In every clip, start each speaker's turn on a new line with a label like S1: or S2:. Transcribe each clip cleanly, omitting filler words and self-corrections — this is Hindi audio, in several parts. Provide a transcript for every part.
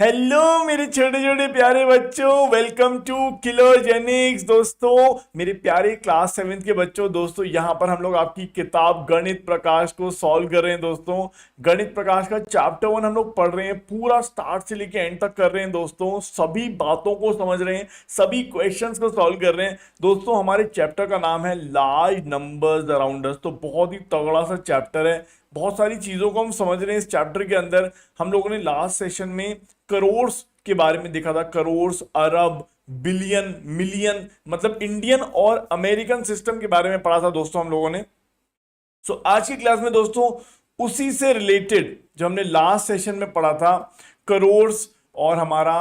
S1: हेलो मेरे छोटे छोटे प्यारे बच्चों, वेलकम टू किलोजेनिक्स। दोस्तों मेरे प्यारे क्लास 7th के बच्चों, दोस्तों यहाँ पर हम लोग आपकी किताब गणित प्रकाश को सॉल्व कर रहे हैं। दोस्तों गणित प्रकाश का चैप्टर 1 हम लोग पढ़ रहे हैं, पूरा स्टार्ट से लेके एंड तक कर रहे हैं। दोस्तों सभी बातों को समझ रहे हैं, सभी क्वेश्चंस को सॉल्व कर रहे हैं। दोस्तों हमारे चैप्टर का नाम है लार्ज नंबर्स अराउंड अस। तो बहुत ही तगड़ा सा चैप्टर है, बहुत सारी चीजों को हम समझ रहे हैं इस चैप्टर के अंदर। हम लोगों ने लास्ट सेशन में करोड़ के बारे में देखा था, करोड़, अरब, बिलियन, मिलियन, मतलब इंडियन और अमेरिकन सिस्टम के बारे में पढ़ा था दोस्तों हम लोगों ने। आज की क्लास में दोस्तों उसी से रिलेटेड जो हमने लास्ट सेशन में पढ़ा था, करोड़ और हमारा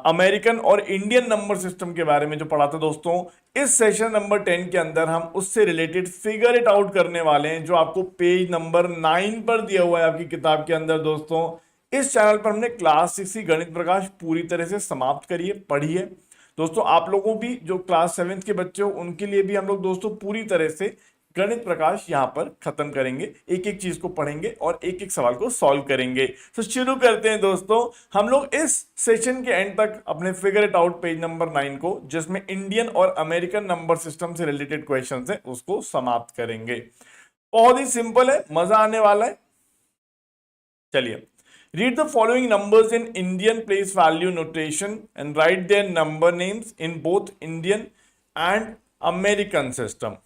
S1: अमेरिकन और इंडियन नंबर सिस्टम के बारे में जो पढ़ा था दोस्तों, इस सेशन नंबर 10 के अंदर हम उससे रिलेटेड फिगर इट आउट करने वाले हैं, जो आपको पेज नंबर 9 पर दिया हुआ है आपकी किताब के अंदर। दोस्तों इस चैनल पर हमने क्लास 6 की गणित प्रकाश पूरी तरह से समाप्त करी है, पढ़ी है। दोस्तों आप लोगों भी जो क्लास 7th के बच्चे हो, उनके लिए भी हम लोग दोस्तों पूरी तरह से गणित प्रकाश यहां पर खत्म करेंगे, एक एक चीज को पढ़ेंगे और एक एक सवाल को सॉल्व करेंगे। तो शुरू करते हैं दोस्तों। हम लोग इस सेशन के एंड तक अपने figure it out page number 9 को, जिसमें इंडियन और अमेरिकन नंबर सिस्टम से रिलेटेड क्वेश्चंस है, उसको समाप्त करेंगे। बहुत ही सिंपल है, मजा आने वाला है। चलिए, read the following numbers in Indian place value notation and write their number names in both Indian and American system।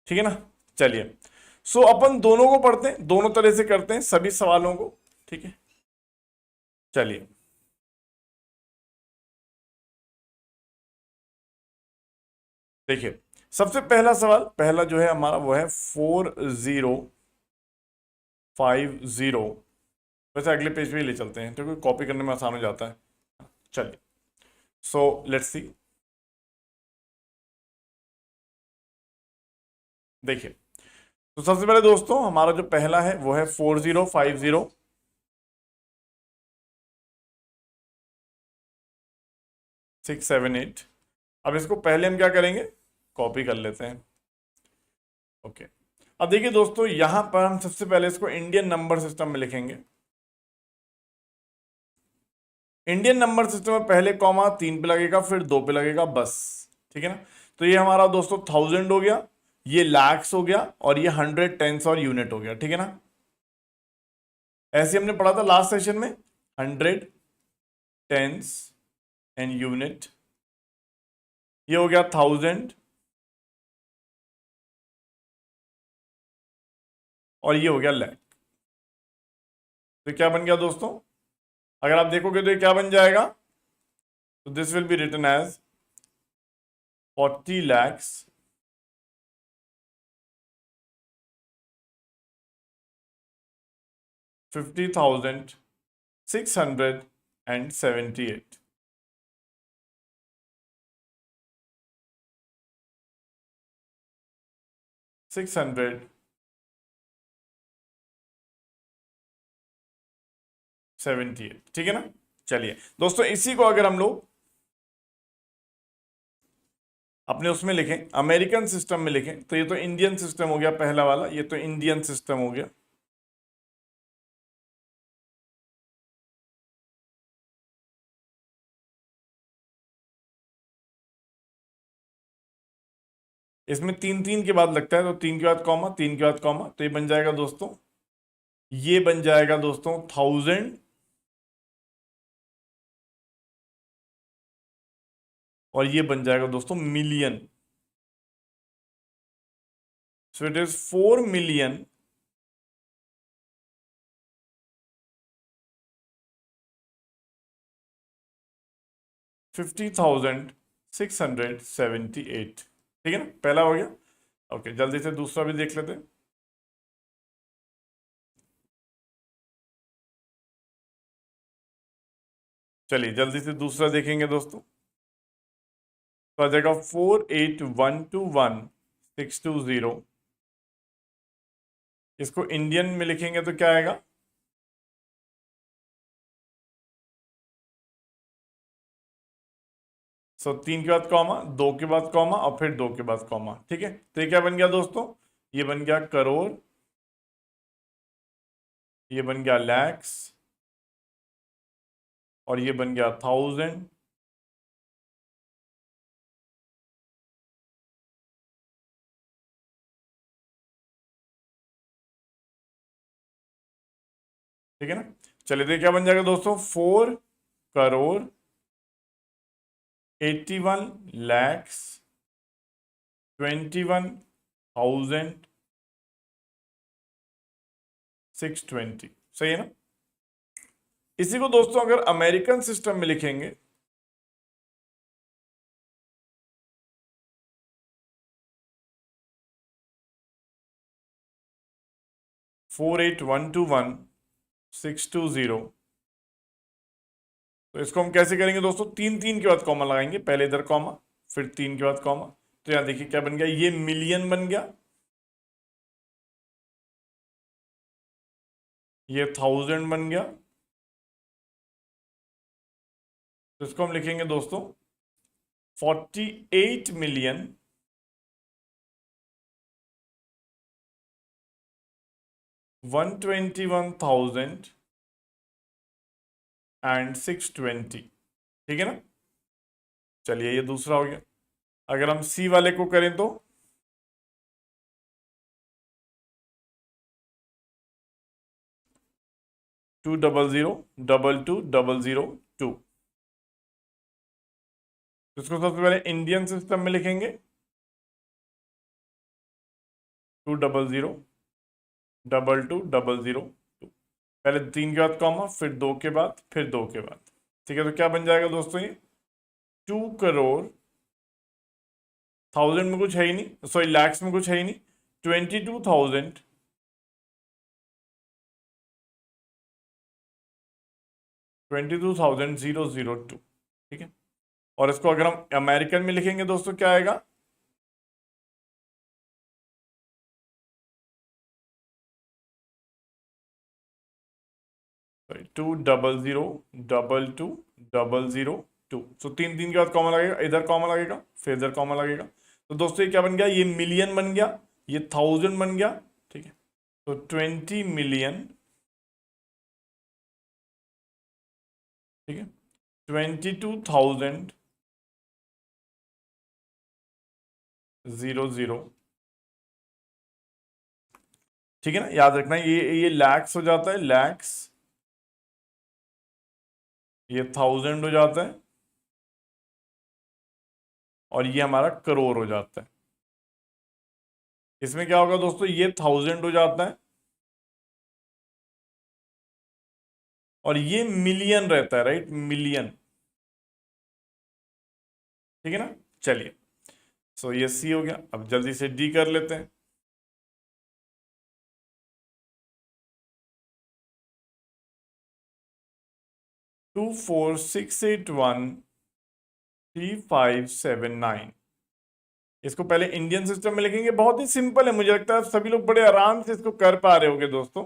S1: ठीक है ना। चलिए, अपन दोनों को पढ़ते हैं, दोनों तरह से करते हैं सभी सवालों को। ठीक है, चलिए। देखिए, सबसे पहला सवाल, पहला जो है हमारा वो है 4050। वैसे अगले पेज पे ही ले चलते हैं क्योंकि कॉपी करने में आसान हो जाता है। चलिए, सो लेट्स सी। देखिए, तो सबसे पहले दोस्तों हमारा जो पहला है वो है 4050 678। अब इसको पहले हम क्या करेंगे, कॉपी कर लेते हैं। ओके, अब देखिए दोस्तों, यहां पर हम सबसे पहले इसको इंडियन नंबर सिस्टम में लिखेंगे। इंडियन नंबर सिस्टम में पहले कॉमा 3 पे लगेगा, फिर 2 पे लगेगा, बस। ठीक है ना। तो ये हमारा दोस्तों 1000 हो गया, ये लैक्स हो गया, और ये 100, टेंस और यूनिट हो गया। ठीक है ना। ऐसे हमने पढ़ा था लास्ट सेशन में, 100, टेंस एंड यूनिट। ये हो गया 1000 और ये हो गया लैख। तो क्या बन गया दोस्तों, अगर आप देखोगे तो ये क्या बन जाएगा, तो this will be written as 40 lakhs 50,678। 678, ठीक है ना। चलिए दोस्तों, इसी को अगर हम लोग अपने उसमें लिखें, अमेरिकन सिस्टम में लिखें, तो ये तो इंडियन सिस्टम हो गया पहला वाला, ये तो इंडियन सिस्टम हो गया। इसमें 3 3 के बाद लगता है, तो 3 के बाद कॉमा, 3 के बाद कॉमा, तो ये बन जाएगा दोस्तों, ये बन जाएगा दोस्तों 1000, और ये बन जाएगा दोस्तों मिलियन। So it is 4,000,000 50,678। ठीक है ना, पहला हो गया। ओके, जल्दी से दूसरा भी देख लेते हैं। चलिए जल्दी से दूसरा देखेंगे दोस्तों। तो आ जाएगा 48,121,620। इसको इंडियन में लिखेंगे तो क्या आएगा, सो 3 के बाद कॉमा, 2 के बाद कॉमा, और फिर 2 के बाद कॉमा। ठीक है, तो ये क्या बन गया दोस्तों, ये बन गया करोड़, ये बन गया लैक्स, और ये बन गया 1000। ठीक है ना। चलिए देखिए क्या बन जाएगा दोस्तों, 4,81,21,620। सही है ना। इसी को दोस्तों अगर अमेरिकन सिस्टम में लिखेंगे, four eight one two one 620, तो इसको हम कैसे करेंगे दोस्तों, तीन तीन के बाद कॉमा लगाएंगे, पहले इधर कॉमा फिर तीन के बाद कॉमा। तो यहां देखिए क्या बन गया, ये मिलियन बन गया, ये 1000 बन गया। तो इसको हम लिखेंगे दोस्तों 48,121,620। ठीक है ना। चलिए ये दूसरा हो गया। अगर हम सी वाले को करें तो 200,222,002। इसको सबसे पहले इंडियन सिस्टम में लिखेंगे 200,222,002। पहले तीन के बाद कॉमा फिर दो के बाद फिर दो के बाद। ठीक है, तो क्या बन जाएगा दोस्तों, ये 2 करोड़, 1000 में कुछ है ही नहीं, सॉरी लैक्स में कुछ है ही नहीं, 22,000 22,002। ठीक है। और इसको अगर हम अमेरिकन में लिखेंगे दोस्तों क्या आएगा, 200,222,002। सो तीन तीन के बाद कॉमा लगेगा, इधर कॉमा लगेगा फिर इधर कॉमा लगेगा। तो दोस्तों ये क्या बन गया, ये मिलियन बन गया, ये 1000 बन गया। ठीक है, तो 20 मिलियन, ठीक है, 22,000 ठीक है ना। याद रखना ये लैक्स हो जाता है, लैक्स, ये 1000 हो जाता है, और ये हमारा करोड़ हो जाता है। इसमें क्या होगा दोस्तों, ये 1000 हो जाता है और ये मिलियन रहता है, राइट, मिलियन। ठीक है ना। चलिए, सो ये सी हो गया। अब जल्दी से डी कर लेते हैं। 24,681,3579। इसको पहले इंडियन सिस्टम में लिखेंगे, बहुत ही सिंपल है, मुझे लगता है सभी लोग बड़े आराम से इसको कर पा रहे होंगे दोस्तों।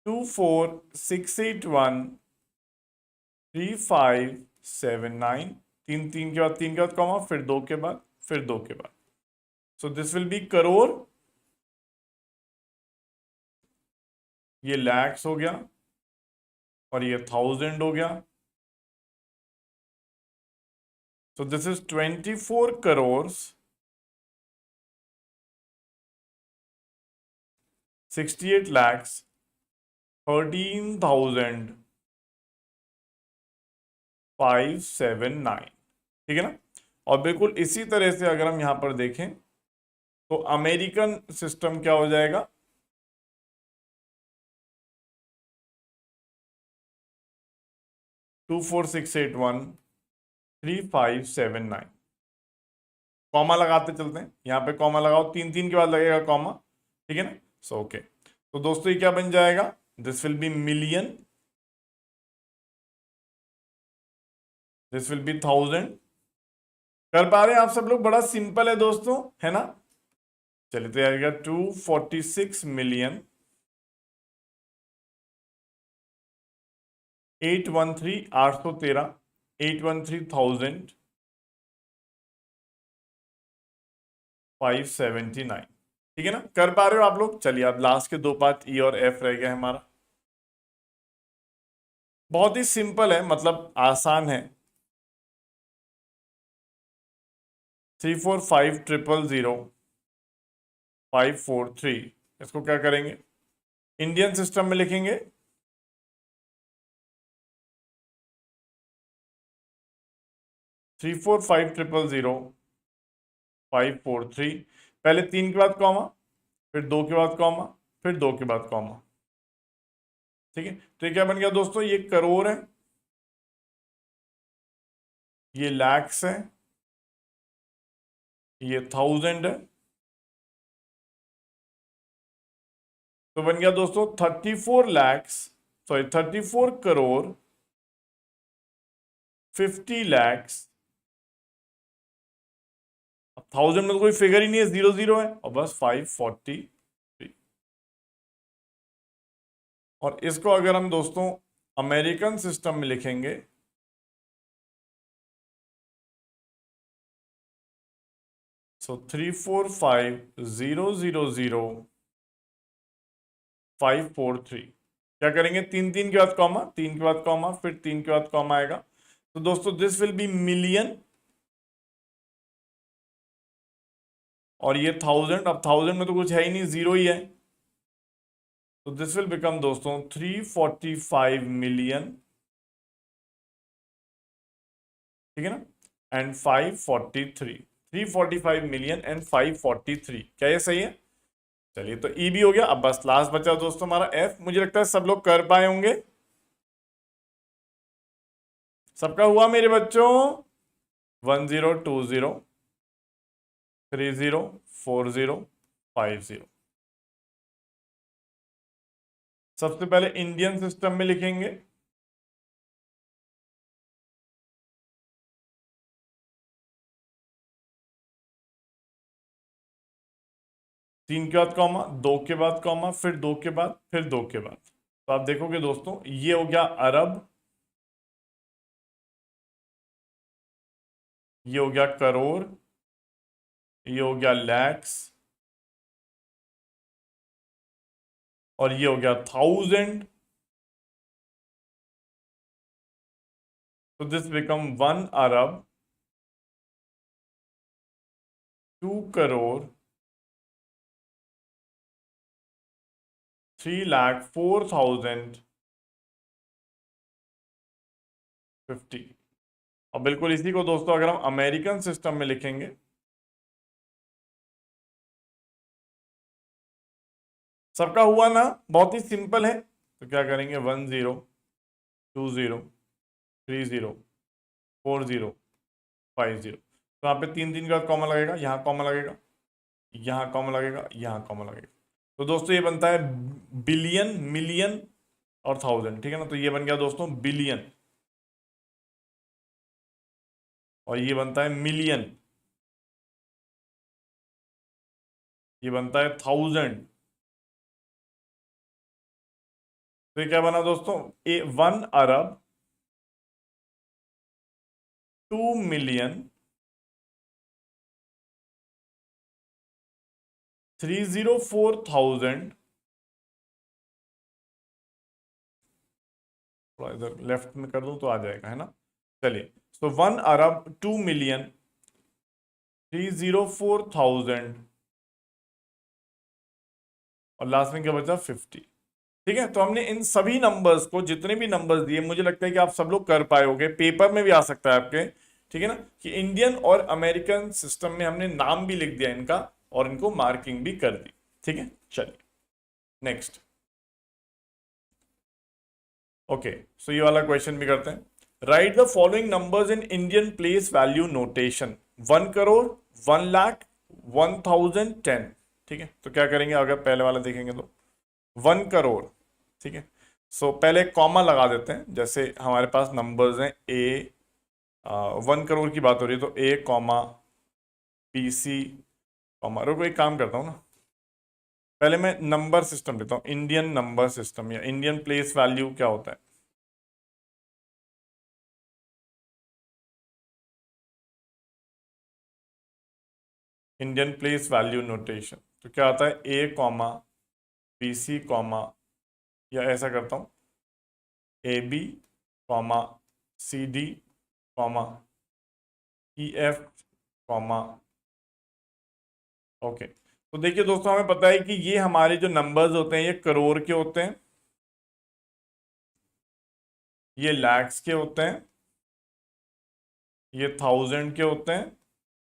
S1: 24,681,3579, तीन तीन के बाद तीन के बाद कॉमा फिर दो के बाद फिर दो के बाद। So this will B crore, ये लैक्स हो गया और ये 1000 हो गया। सो दिस इज 24 करोड़ 68 lakhs 13,579। ठीक है ना। और बिल्कुल इसी तरह से अगर हम यहां पर देखें तो अमेरिकन सिस्टम क्या हो जाएगा, 24,681,3579। कॉमा लगाते चलते हैं, यहां पे कॉमा लगाओ, तीन तीन के बाद लगेगा कॉमा। ठीक है ना। सो ओके, तो दोस्तों ये क्या बन जाएगा, this will B million, this will B 1000। कर पा रहे हैं आप सब लोग, बड़ा सिंपल है दोस्तों, है ना। चलिए तो आएगा 246,813,813,579। ठीक है ना। कर पा रहे हो आप लोग। चलिए अब लास्ट के दो पार्ट ई और एफ रह गया हमारा। बहुत ही सिंपल है, मतलब आसान है। 345000543, इसको क्या करेंगे, इंडियन सिस्टम में लिखेंगे। 345000543, पहले 3 के बाद कॉमा, फिर 2 के बाद कॉमा, फिर 2 के बाद कॉमा। ठीक है, तो ये क्या बन गया दोस्तों, ये करोड़ है, ये लैक्स है, ये थाउजेंड है। तो बन गया दोस्तों 34 लैक्स, सॉरी 34 करोड़ 50 लैक्स। अब थाउजेंड में तो कोई फिगर ही नहीं है, जीरो जीरो है, और बस 543। और इसको अगर हम दोस्तों अमेरिकन सिस्टम में लिखेंगे, सो 345000543, क्या करेंगे, 3 3 के बाद कॉमा, 3 के बाद कॉमा, फिर 3 के बाद कॉमा आएगा। तो दोस्तों दिस विल बी मिलियन, और ये थाउजेंड, अब थाउजेंड में तो कुछ है ही नहीं, जीरो ही है। तो दिस विल बिकम दोस्तों 345 मिलियन, ठीक है ना, एंड 543। 345 मिलियन एंड 543, क्या ये सही है? चलिए, तो ई भी हो गया। अब बस लास्ट बचा दोस्तों हमारा एफ। मुझे लगता है सब लोग कर पाए होंगे। सबका हुआ मेरे बच्चों? 1020304050। सबसे पहले इंडियन सिस्टम में लिखेंगे, तीन के बाद कॉमा, 2 के बाद कॉमा, फिर 2 के बाद, फिर 2 के बाद। तो आप देखोगे दोस्तों, ये हो गया अरब, ये हो गया करोड़, ये हो गया लैक्स, और ये हो गया थाउजेंड। तो दिस बिकम 1 अरब 2 करोड़ 3,04,050। और बिल्कुल इसी को दोस्तों अगर हम अमेरिकन सिस्टम में लिखेंगे, सबका हुआ ना, बहुत ही सिंपल है। तो क्या करेंगे, 102020304050। तो यहाँ पे 3 3 का कॉमा लगेगा, यहाँ कॉमा लगेगा, यहाँ कॉमा लगेगा, यहाँ कॉमा लगेगा। तो दोस्तों ये बनता है बिलियन, मिलियन और थाउजेंड, ठीक है ना। तो ये बन गया दोस्तों बिलियन, और ये बनता है मिलियन, ये बनता है थाउजेंड। तो ये क्या बना दोस्तों, 1 अरब 2 मिलियन 304,000, थोड़ा इधर लेफ्ट में कर दूं तो आ जाएगा, है ना। चलिए, तो 1 अरब 2 मिलियन 304,000, और लास्ट में क्या बचा, 50। ठीक है, तो हमने इन सभी नंबर्स को, जितने भी नंबर्स दिए, मुझे लगता है कि आप सब लोग कर पाए होगे। पेपर में भी आ सकता है आपके, ठीक है ना, कि इंडियन और अमेरिकन सिस्टम में हमने नाम भी लिख दिया इनका, और इनको मार्किंग भी कर दी। ठीक है, चलिए नेक्स्ट। ओके, सो ये वाला क्वेश्चन भी करते हैं। Right the following numbers in Indian place value notation, 1 crore, 1 lakh, 1,000, 10। ठीक है, तो क्या करेंगे, अगर पहले वाला देखेंगे तो 1 करोड़, ठीक है। सो पहले कॉमा लगा देते हैं, जैसे हमारे पास नंबर्स हैं ए, 1 करोड़ की बात हो रही है, तो ए कॉमा पी सी कॉमा, रुको एक काम करता हूँ ना, पहले मैं नंबर सिस्टम लेता हूँ, इंडियन नंबर सिस्टम या इंडियन प्लेस वैल्यू क्या होता है। इंडियन प्लेस वैल्यू नोटेशन, तो क्या आता है, A comma P C comma, या ऐसा करता हूँ, A B comma C D comma E F comma. Okay, तो देखिए दोस्तों, हमें पता है कि ये हमारे जो नंबर्स होते हैं ये करोड़ के होते हैं, ये लैक्स के होते हैं, ये थाउजेंड के होते हैं,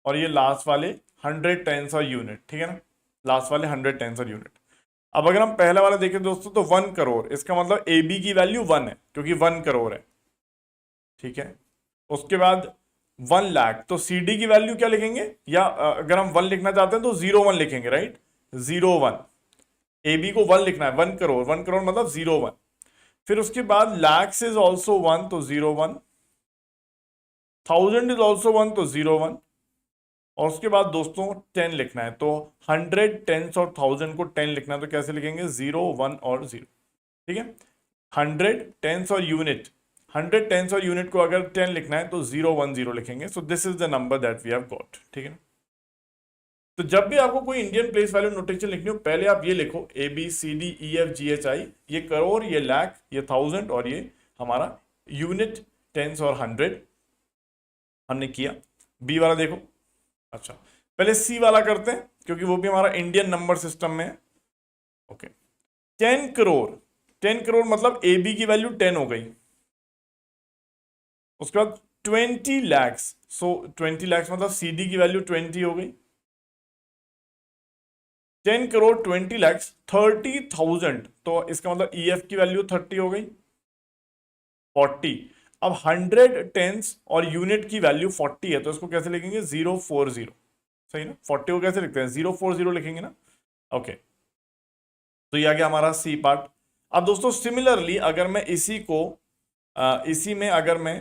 S1: और ये लास्ट वाले हंड्रेड टेंस और यूनिट। ठीक है ना, लास्ट वाले हंड्रेड टेंस और यूनिट। अब अगर हम पहले वाला देखें दोस्तों, तो 1 करोड़, इसका मतलब ए बी की वैल्यू 1 है क्योंकि 1 करोड़ है। ठीक है, उसके बाद 1 लाख, तो सी डी की वैल्यू क्या लिखेंगे, या अगर हम 1 लिखना चाहते हैं तो 01 लिखेंगे, राइट, 01। ए बी को 1 लिखना है, 1 करोड़, 1 करोड़ मतलब 01। फिर उसके बाद लैक्स इज ऑल्सो 1, तो 01। थाउजेंड इज ऑल्सो 1, तो 01। और उसके बाद दोस्तों 10 लिखना है, तो 100 टेंस और 1000 को 10 लिखना है, तो कैसे लिखेंगे, 0 1 और 0। ठीक है, 100 टेंस और यूनिट, 100 टेंस और यूनिट को अगर 10 लिखना है तो 0 1 0 लिखेंगे। So this is the number that we have got. ठीक है ना, तो जब भी आपको कोई इंडियन प्लेस वैल्यू नोटेशन लिखनी हो, पहले आप ये लिखो A B C D E F G H I, ये करोड़, ये लाख, ये थाउजेंड, और ये हमारा यूनिट, टेंस और हंड्रेड हमने किया। बी वाला देखो, अच्छा पहले सी वाला करते हैं क्योंकि वो भी हमारा इंडियन नंबर सिस्टम में है। ओके, 10 करोड़, 10 करोड़ मतलब ए बी की वैल्यू 10 हो गई। उसके बाद 20 लैक्स, सो 20 लैक्स मतलब सी डी की वैल्यू 20 हो गई। 10 करोड़ 20 लैक्स 30,000, तो इसका मतलब ई एफ की वैल्यू 30 हो गई, 40। अब 100 टेंस और यूनिट की वैल्यू 40 है, तो इसको कैसे लिखेंगे, 040। सही ना, 40 को कैसे लिखते हैं, 040 लिखेंगे ना। ओके, तो ये आ गया हमारा सी पार्ट। अब दोस्तों सिमिलरली अगर मैं इसी में अगर मैं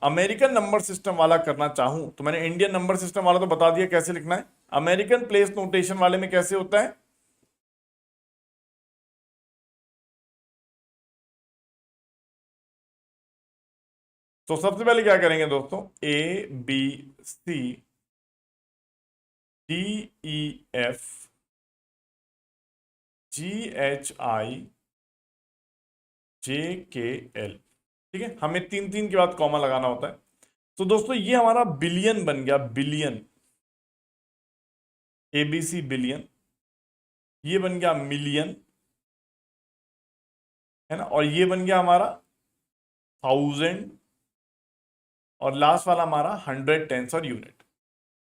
S1: अमेरिकन नंबर सिस्टम वाला करना चाहूं, तो मैंने इंडियन नंबर सिस्टम वाला तो बता दिया कैसे लिखना है। अमेरिकन प्लेस नोटेशन वाले में कैसे होता है, तो सबसे पहले क्या करेंगे दोस्तों, A B C D E F G H I J K L. ठीक है, हमें 3 3 के बाद कॉमा लगाना होता है। तो दोस्तों ये हमारा बिलियन बन गया, बिलियन, एबीसी बिलियन। ये बन गया मिलियन, है ना, और ये बन गया हमारा थाउजेंड, और लास्ट वाला हमारा 100 टेंस और यूनिट।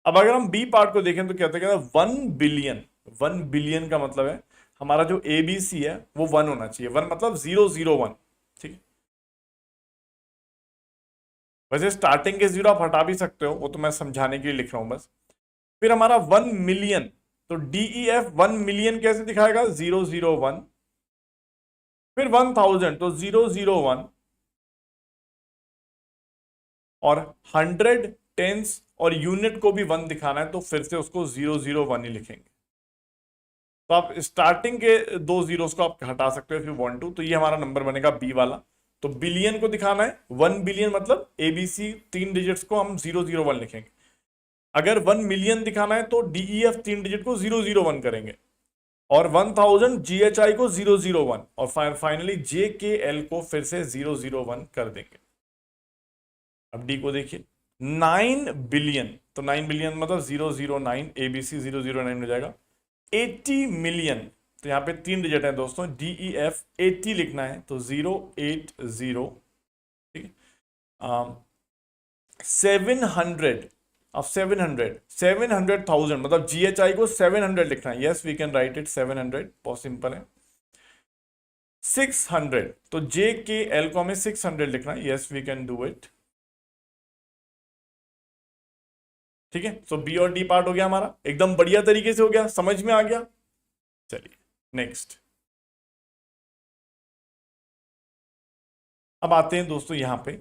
S1: अब अगर हम बी पार्ट को देखें तो क्या होता है, 1 बिलियन। 1 बिलियन का मतलब है हमारा जो ए बी सी है वो 1 होना चाहिए, 1 मतलब 001। ठीक है, वैसे स्टार्टिंग के 0 आप हटा भी सकते हो, वो तो मैं समझाने के लिए लिख रहा हूं बस। फिर हमारा 1 मिलियन, तो डीईएफ 1 मिलियन कैसे दिखाएगा, 001। फिर 1000, तो 001। और 100 टेंस और यूनिट को भी 1 दिखाना है, तो फिर से उसको 001 ही लिखेंगे। तो आप स्टार्टिंग के 2 जीरोस को आप हटा सकते हो इफ यू वांट टू, तो ये हमारा नंबर बनेगा बी वाला। तो बिलियन को दिखाना है, 1 बिलियन मतलब एबीसी 3 डिजिट्स को हम 001 लिखेंगे। अगर 1 मिलियन दिखाना है तो डीईएफ 3 डिजिट को 001 करेंगे, और 1000 जीएचआई को 001, और फाइनली जे के एल को फिर से 001 कर देंगे। अब डी को देखिए, 9 बिलियन, तो 9 बिलियन मतलब 009, एबीसी 009 हो जाएगा। 80 मिलियन, तो यहाँ पे 3 डिजिट है दोस्तों, डीईएफ 80 लिखना है, तो 080। ठीक है, 700, अब 700,000 मतलब जीएचआई को 700 लिखना है, yes we can write it 700, बहुत सिंपल है। 600, तो जे के एल को हमें 600 लिखना है, yes we can do it. ठीक है, सो बी और डी पार्ट हो गया हमारा, एकदम बढ़िया तरीके से हो गया, समझ में आ गया। चलिए नेक्स्ट, अब आते हैं दोस्तों यहां पे।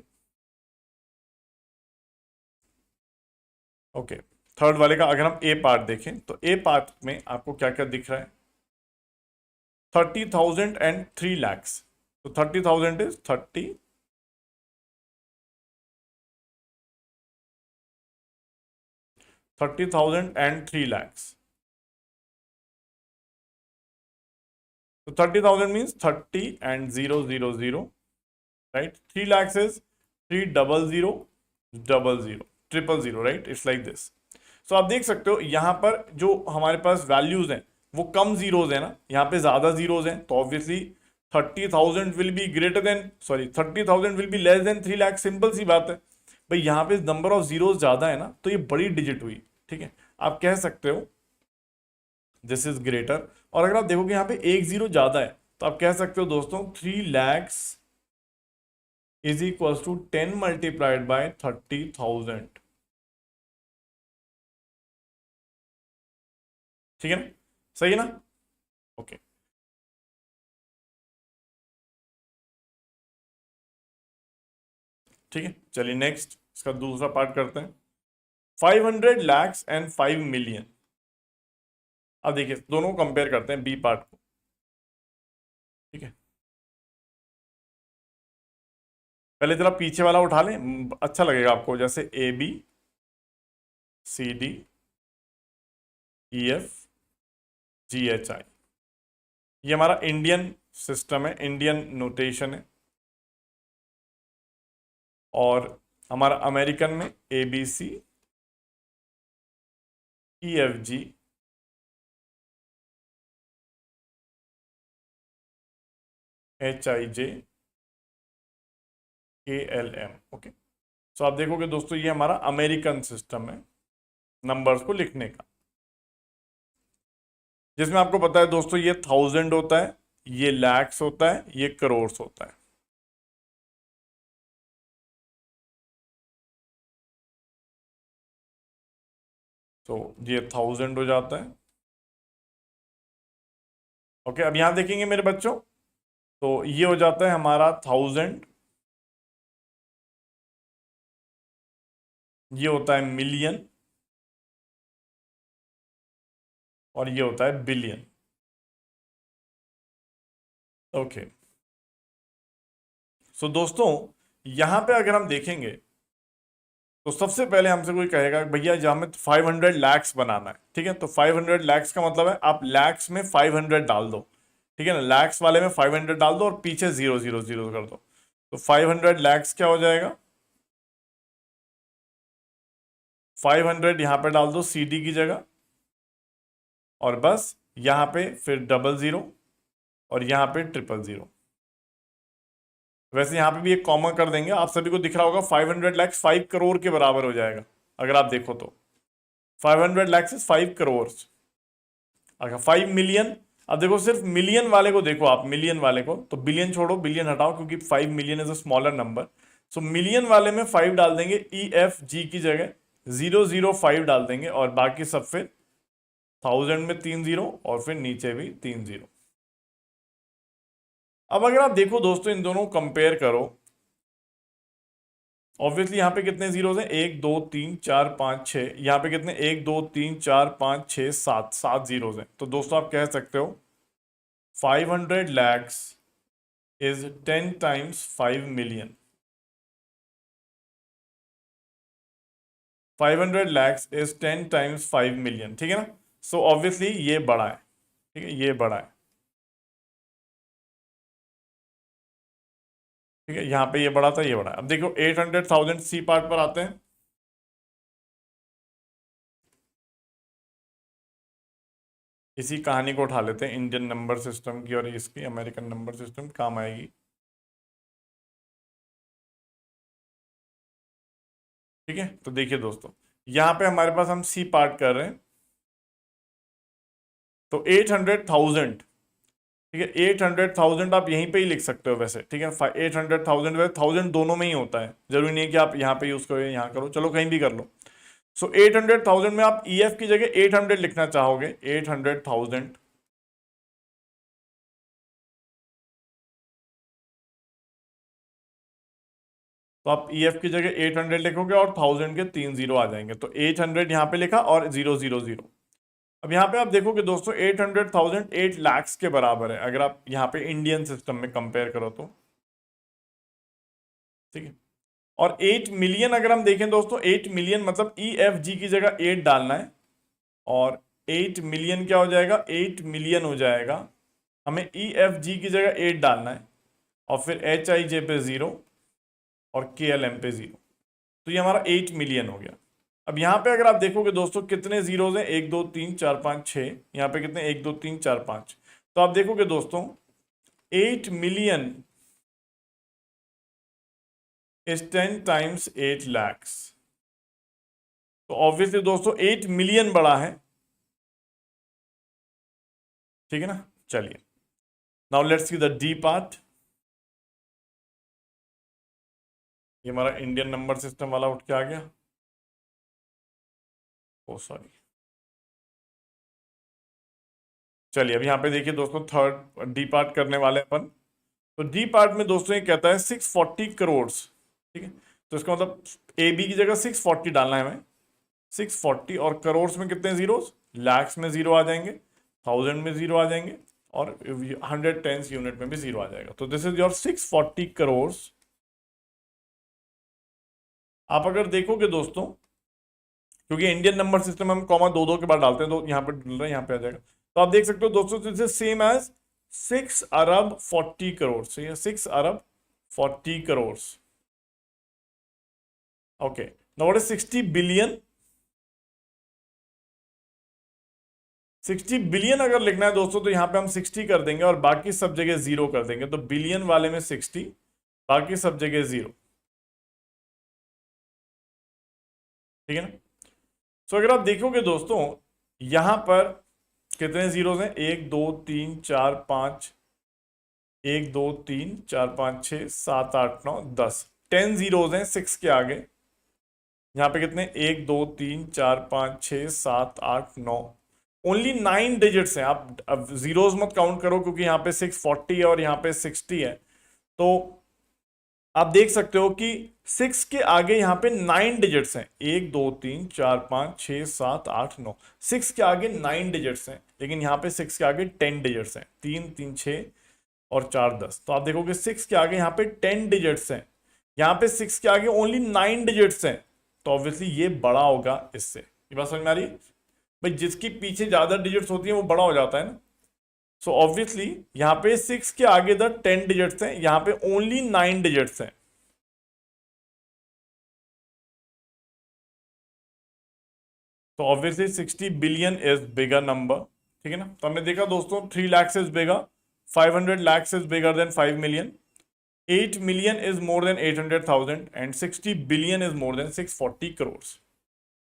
S1: ओके, थर्ड वाले का अगर हम ए पार्ट देखें, तो ए पार्ट में आपको क्या क्या दिख रहा है, 30,000 एंड 3 lakhs। तो 30,000 इज 30,000 एंड 3 lakhs। तो 30,000 means 30 and 000, right, 3 lakhs is 3000000, right, it's like this. So आप देख सकते हो यहाँ पर जो हमारे पास वैल्यूज हैं वो कम जीरोज है ना, यहाँ पे ज्यादा जीरोज हैं, तो obviously 30,000 will be greater than, sorry 30,000 will be less than 3 lakh, simple सी बात है भाई। यहाँ पे नंबर ऑफ जीरोज ज्यादा है ना, तो ये बड़ी डिजिट हुई, ठीक है, आप कह सकते हो दिस इज ग्रेटर। और अगर आप देखोगे यहाँ पे एक जीरो ज्यादा है, तो आप कह सकते हो दोस्तों 3 lakhs is equal to 10 multiplied by 30,000, ठीक है ना, सही है ना, ओके। ठीक है, चलिए नेक्स्ट इसका दूसरा पार्ट करते हैं, 500 lakhs एंड 5 million। अब देखिए दोनों को कंपेयर करते हैं, बी पार्ट को, ठीक है। पहले जरा पीछे वाला उठा लें, अच्छा लगेगा आपको, जैसे A B C D E F G H I, ये हमारा इंडियन सिस्टम है, इंडियन नोटेशन है। और हमारा अमेरिकन में A B C E F G H I J K L M, okay. सो आप देखोगे दोस्तों ये हमारा अमेरिकन सिस्टम है नंबर्स को लिखने का, जिसमें आपको पता है दोस्तों ये 1000 होता है, ये लैक्स होता है, ये करोड़ होता है। तो ये 1000 हो जाता है, ओके। अब यहां देखेंगे मेरे बच्चों, तो ये हो जाता है हमारा 1000, ये होता है मिलियन, और ये होता है बिलियन, ओके। सो दोस्तों यहां पे अगर हम देखेंगे, तो सबसे पहले हमसे कोई कहेगा भैया जहां में 500 lakhs बनाना है, ठीक है, तो 500 lakhs का मतलब है आप lakhs में 500 डाल दो, ठीक है ना, lakhs वाले में 500 डाल दो और पीछे 0 0 0 कर दो, तो 500 lakhs क्या हो जाएगा, 500 यहां पे डाल दो CD की जगह, और बस यहां पे फिर 00 और यहां पे 000। वैसे यहां पे भी एक कॉमा कर देंगे, आप सभी को दिख रहा होगा 500 lakhs 5 करोड़ के बराबर हो जाएगा, अगर आप देखो तो 500 lakhs इज 5 करोड़। अगर 5 मिलियन, अब देखो सिर्फ मिलियन वाले को देखो आप, मिलियन वाले को, तो बिलियन छोड़ो, बिलियन हटाओ, क्योंकि 5 million is a smaller number. So million वाले में 5 डाल देंगे, ई एफ जी की जगह 005 डाल देंगे, और बाकी सब फिर 1000 में 3 जीरो और फिर नीचे भी 3 जीरो। अब अगर आप देखो दोस्तों इन दोनों कंपेयर करो, ऑब्वियसली यहाँ पे कितने जीरोज हैं, 1 2 3 4 5 6, यहाँ पे कितने 1 2 3 4 5 6 7, 7 जीरोज हैं। तो दोस्तों आप कह सकते हो 500 lakhs is 10 times 5 million, 500 lakhs is 10 times 5 million, ठीक है ना। सो ऑब्वियसली ये बड़ा है, ठीक है, ये बड़ा है, ठीक है, यहाँ पे ये बड़ा था, ये बड़ा है। अब देखो 800,000 सी पार्ट पर आते हैं, इसी कहानी को उठा लेते हैं इंडियन नंबर सिस्टम की, और इसकी अमेरिकन नंबर सिस्टम काम आएगी, ठीक है। तो देखिए दोस्तों यहां पे हमारे पास हम सी पार्ट कर रहे हैं, तो 800,000, ठीक है, 800,000 आप यहीं पे ही लिख सकते हो वैसे, ठीक है, 800,000 वैसे 1000 दोनों में ही होता है, जरूरी नहीं है कि आप यहाँ पे यूज करो यहाँ करो, चलो कहीं भी कर लो। सो 800,000 में आप ई एफ की जगह 800 लिखना चाहोगे, 800,000, तो आप ई एफ की जगह 800 लिखोगे और 1000 के 3 जीरो आ जाएंगे, तो 800 यहाँ पे लिखा और 0 0 0। अब यहाँ पे आप देखोगे दोस्तों 800,000 8 lakhs के बराबर है, अगर आप यहाँ पे इंडियन सिस्टम में कंपेयर करो तो, ठीक है। और 8 मिलियन अगर हम देखें दोस्तों, 8 मिलियन मतलब ई एफ जी की जगह 8 डालना है, और 8 मिलियन क्या हो जाएगा, 8 मिलियन हो जाएगा, हमें ई एफ जी की जगह 8 डालना है, और फिर एच आई जे पे 0, और KLM पे 0। तो ये हमारा 8 मिलियन हो गया। अब यहाँ पे अगर आप देखोगे दोस्तों कितने जीरोज हैं, 1 2 3 4 5 6, यहाँ पे कितने 1 2 3 4 5, तो आप देखोगे दोस्तों 8 मिलियन इज 10 टाइम्स 8 lakhs। तो ऑब्वियसली दोस्तों 8 मिलियन बड़ा है, ठीक है ना। चलिए now let's see the D part. ये हमारा इंडियन नंबर सिस्टम वाला उठ के आ गया। ओ सॉरी, चलिए अब यहाँ पे देखिए दोस्तों थर्ड डी पार्ट करने वाले अपन। तो डी पार्ट में दोस्तों ये कहता है 640 करोड़, ठीक है। तो इसका मतलब ए बी की जगह 640 डालना है हमें, 640, और करोड़ में कितने जीरोस, लैक्स में जीरो आ जाएंगे, थाउजेंड में जीरो आ जाएंगे, और 100 टेंस यूनिट में भी जीरो आ जाएगा। तो दिस इज योर 640 करोड़। आप अगर देखोगे दोस्तों, क्योंकि इंडियन नंबर सिस्टम हम कॉमा दो दो के बाद डालते हैं, तो यहाँ पे डल रहा है, यहाँ पे आ जाएगा। तो आप देख सकते हो दोस्तों दिस इज सेम एज 6 अरब 40 करोड़। सही है, 6 अरब 40 crore. Okay, now what is 60 billion. 60 billion अगर लिखना है दोस्तों तो यहां पे हम 60 कर देंगे और बाकी सब जगह जीरो कर देंगे। तो बिलियन वाले में 60, बाकी सब जगह जीरो, ठीक है ना। सो अगर आप देखोगे दोस्तों यहां पर कितने जीरोस हैं, 1 2 3 4 5, 1 2 3 4 5 6 7 8 9 10, 10 जीरोस हैं 6 के आगे। यहाँ पे कितने, 1 2 3 4 5 6 7 8 9, ओनली 9 डिजिट्स हैं। आप अब जीरोस मत काउंट करो क्योंकि यहाँ पे 640 है और यहाँ पे 60 है। तो आप देख सकते हो कि 6 के आगे यहाँ पे 9 डिजिट्स हैं, 1 2 3 4 5 6 7 8 9, 6 के आगे 9 डिजिट्स हैं, लेकिन यहाँ पे 6 के आगे 10 डिजिट्स हैं, 3 3 6 और 4 10। तो आप देखोगे 6 के आगे यहाँ पे 10 डिजिट्स हैं, यहाँ पे 6 के आगे ओनली 9 डिजिट्स हैं। तो ऑब्वियसली ये बड़ा होगा इससे। ये बात समझ में आ रही है भाई, जिसकी पीछे ज्यादा डिजिट्स होती है वो बड़ा हो जाता है ना। सो ऑब्वियसली यहाँ पे 6 के आगे द 10 डिजिट्स हैं, यहाँ पे ओनली 9 डिजिट्स हैं। तो obviously 60 billion is bigger number, ठीक है ना। तो हमने देखा दोस्तों 3 lakhs is bigger, 500 lakhs is bigger than 5 million, 8 million is more than 800,000 and 60 billion is more than 640 crore,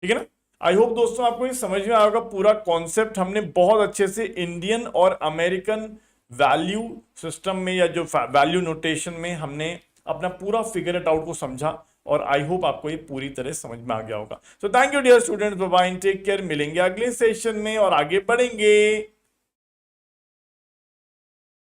S1: ठीक है ना। आई होप दोस्तों आपको ये समझ में आएगा पूरा कॉन्सेप्ट। हमने बहुत अच्छे से इंडियन और अमेरिकन वैल्यू सिस्टम में या जो वैल्यू नोटेशन में हमने अपना पूरा फिगर इट आउट को समझा, और आई होप आपको ये पूरी तरह समझ में आ गया होगा। So thank you dear students, bye bye, take care. मिलेंगे अगले सेशन में और आगे बढ़ेंगे।